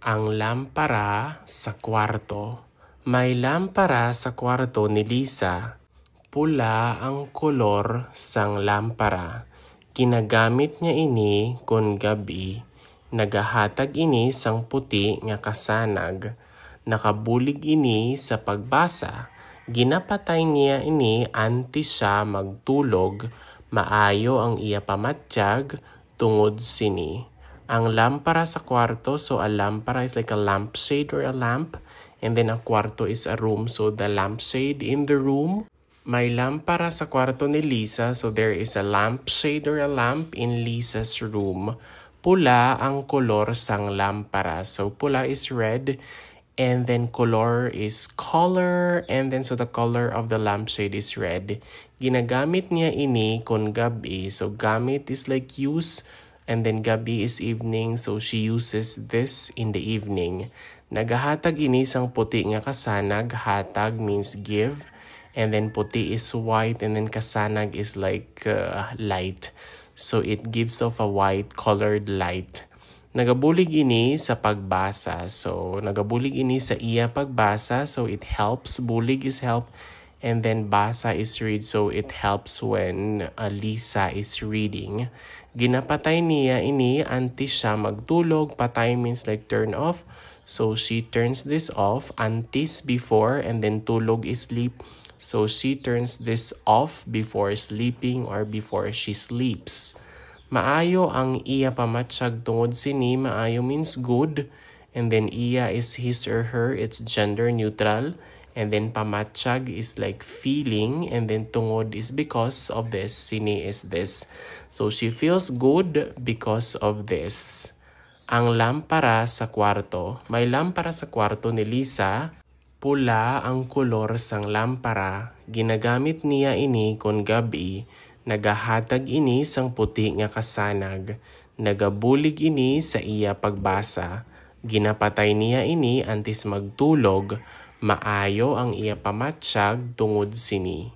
Ang lampara sa kwarto. May lampara sa kwarto ni Lisa. Pula ang kolor sang lampara. Ginagamit niya ini kun gabi. Nagahatag ini sang puti nga kasanag. Nakabulig ini sa pagbasa. Ginapatay niya ini antes siya magtulog. Maayo ang iya pamatsyag tungod sini. Ang lampara sa kwarto, so a lampara is like a lampshade or a lamp. And then a kwarto is a room, so the lampshade in the room. May lampara sa kwarto ni Lisa, so there is a lampshade or a lamp in Lisa's room. Pula ang kolor sang lampara. So pula is red, and then color is color, and then so the color of the lampshade is red. Ginagamit niya ini kun gabi. So gamit is like use, and then gabi is evening, so she uses this in the evening. Nagahatag ini sang puti nga kasanag. Hatag means give, and then puti is white, and then kasanag is like light. So it gives off a white colored light. Nagabulig ini sa pagbasa. So nagabulig ini sa iya pagbasa, so it helps. Bulig is help, and then basa is read, so it helps when Lisa is reading. Ginapatay niya ini antes siya magtulog. Patay means like turn off. So she turns this off antes before, and then tulog is sleep. So she turns this off before sleeping or before she sleeps. Maayo ang iya pamatsyag tungod sini. Maayo means good, and then iya is his or her, it's gender neutral. And then pamatsyag is like feeling, and then tungod is because of this, sini is this. So she feels good because of this. Ang lampara sa kwarto. May lampara sa kwarto ni Lisa. Pula ang kolor sang lampara. Ginagamit niya ini kun gabi. Nagahatag ini sang puti nga kasanag. Nagabulig ini sa iya pagbasa. Ginapatay niya ini antes magtulog. Maayo ang iya pamatsyag tungod sini.